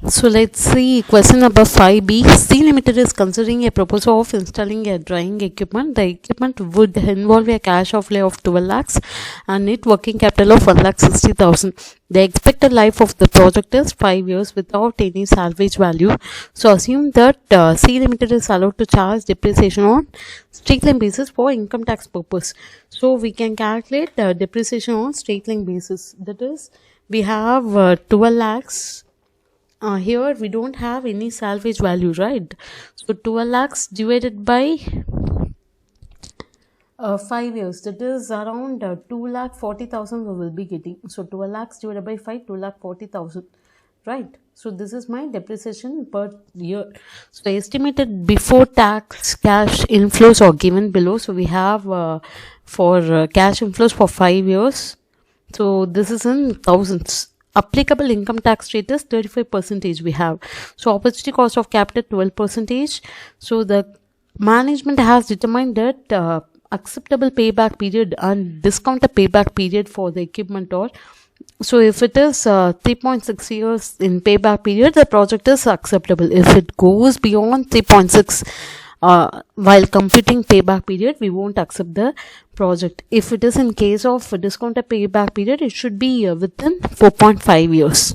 So let's see question number 5b. C Limited is considering a proposal of installing a drying equipment. The equipment would involve a cash outlay of 12 lakhs and net working capital of 1,60,000. The expected life of the project is 5 years without any salvage value. So assume that C Limited is allowed to charge depreciation on straight line basis for income tax purpose. So we can calculate depreciation on straight line basis. That is, we have 12 lakhs. Here we don't have any salvage value, right? So 12 lakhs divided by 5 years, that is around 2,40,000 we will be getting. So 12 lakhs divided by 5, 2,40,000, right? So this is my depreciation per year. So estimated before tax cash inflows are given below. So we have for cash inflows for 5 years. So this is in thousands. Applicable income tax rate is 35% we have. So opportunity cost of capital 12%. So the management has determined that acceptable payback period and discounted payback period for the equipment or so if it is 3.6 years in payback period, the project is acceptable. If it goes beyond 3.6 while computing payback period, we won't accept the project. If it is in case of discounted payback period, it should be within 4.5 years.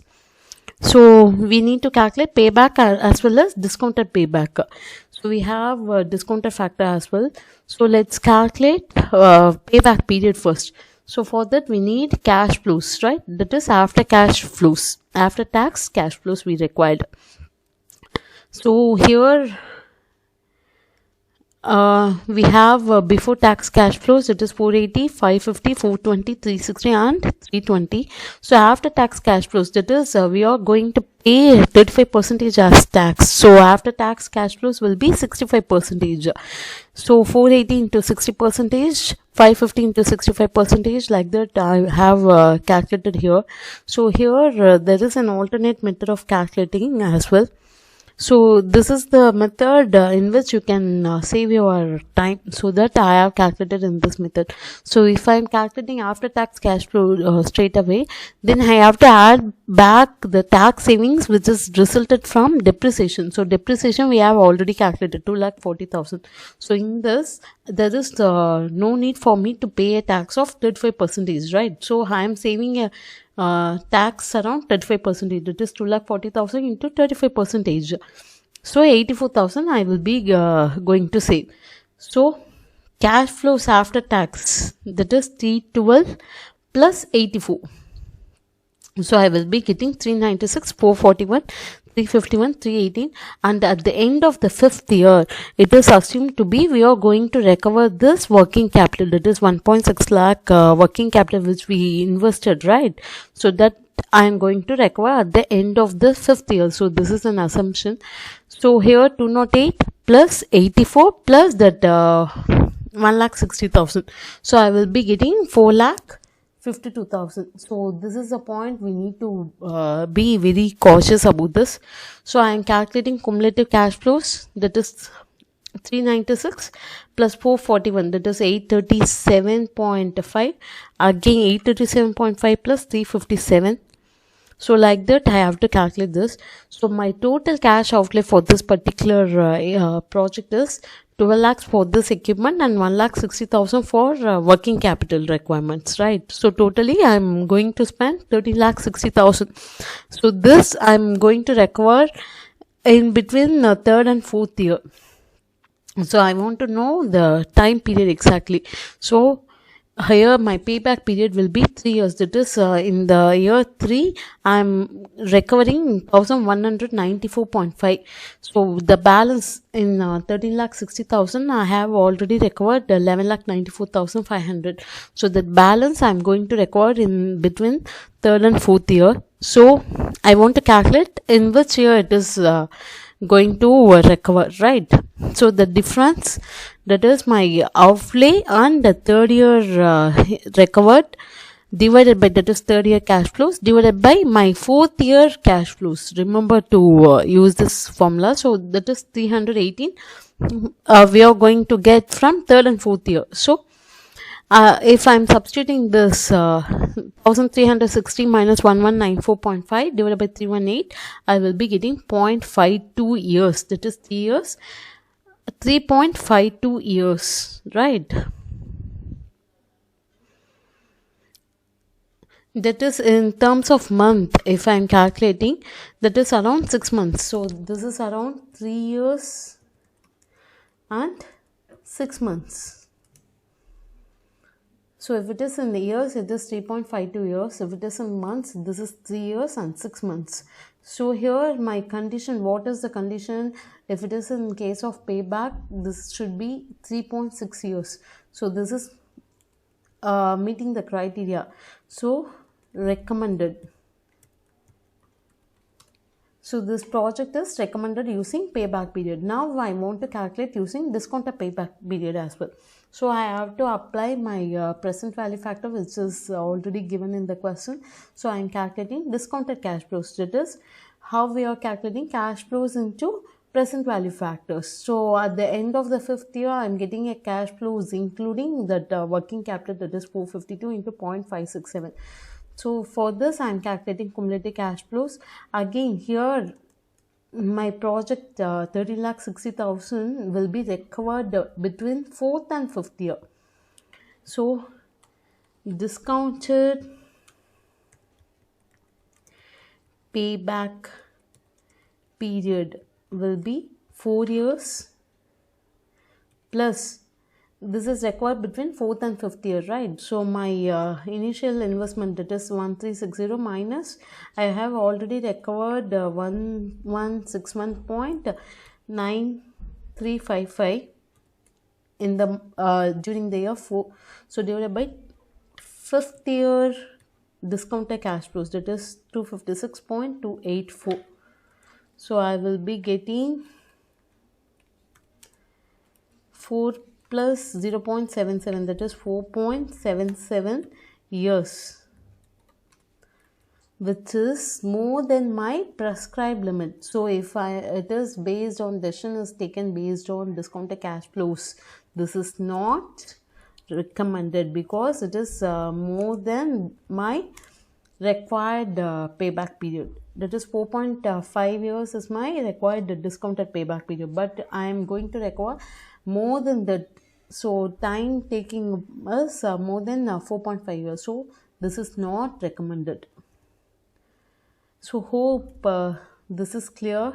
So we need to calculate payback as well as discounted payback. So we have discounted factor as well. So let's calculate payback period first. So for that we need cash flows, right? That is after cash flows, after tax cash flows we required. So here we have before tax cash flows, it is 480, 550, 420, 360 and 320. So after tax cash flows, that is we are going to pay 35% as tax. So after tax cash flows will be 65%. So 480 into 60%, 550 into 65%, like that I have calculated here. So here there is an alternate method of calculating as well. So this is the method in which you can save your time, so that I have calculated in this method. So if I am calculating after tax cash flow straight away, then I have to add back the tax savings which is resulted from depreciation. So depreciation we have already calculated 2,40,000. So in this there is no need for me to pay a tax of 35%, right? So I am saving a tax around 35%. It is 2,40,000 into 35%. So 84,000 I will be going to save. So cash flows after tax, that is 312 plus 84. So I will be getting 396, 441, 351, 318, and at the end of the 5th year, it is assumed to be we are going to recover this working capital, that is 1.6 lakh working capital which we invested, right? So that I am going to recover at the end of the 5th year. So this is an assumption. So here 208 plus 84 plus that 1,60,000. So I will be getting 4,52,000. So this is the point we need to be very cautious about this. So I am calculating cumulative cash flows, that is 396 plus 441, that is 837.5, again 837.5 plus 357. So like that I have to calculate this. So my total cash outlay for this particular project is 12 lakhs for this equipment and 1,60,000 for working capital requirements, right? So totally I'm going to spend 30,60,000. So this I'm going to recover in between the 3rd and 4th year. So I want to know the time period exactly. So here my payback period will be 3 years. That is in the year 3 I am recovering 1,194.5. So the balance in 13,60,000 I have already recovered 11,94,500. So that balance I am going to recover in between 3rd and 4th year. So I want to calculate in which year it is going to recover, right? So the difference, that is my outlay and the 3rd year recovered divided by, that is 3rd year cash flows, divided by my 4th year cash flows. Remember to use this formula. So that is 318 we are going to get from 3rd and 4th year. So if I'm substituting this 1360 minus 1194.5 divided by 318, I will be getting 0.52 years. That is 3 years. 3.52 years, right? That is in terms of month. If I'm calculating, that is around 6 months. So this is around 3 years and 6 months. So if it is in years, it is 3.52 years. If it is in months, this is 3 years and 6 months. So here my condition, what is the condition? If it is in case of payback, this should be 3.6 years. So this is meeting the criteria. So recommended. So this project is recommended using payback period. Now I want to calculate using discounted payback period as well. So I have to apply my present value factor, which is already given in the question. So I am calculating discounted cash flows. That is how we are calculating cash flows into present value factors. So at the end of the 5th year, I am getting a cash flows including that working capital, that is 452 into 0.567. So for this, I am calculating cumulative cash flows. Again, here my project 30,60,000 will be recovered between 4th and 5th year. So discounted payback period will be 4 years plus this is required between 4th and 5th year, right? So my initial investment, that is 1360 minus, I have already recovered 1161.9355 in the during the year 4. So divided by 5th year discounted cash flows, that is 256.284. So I will be getting 4 plus 0.77, that is 4.77 years, which is more than my prescribed limit. So if it is based on, decision is taken based on discounted cash flows, this is not recommended because it is more than my required payback period. That is 4.5 years is my required discounted payback period, but I am going to require more than that. So time taking is more than 4.5 years. So this is not recommended. So hope this is clear.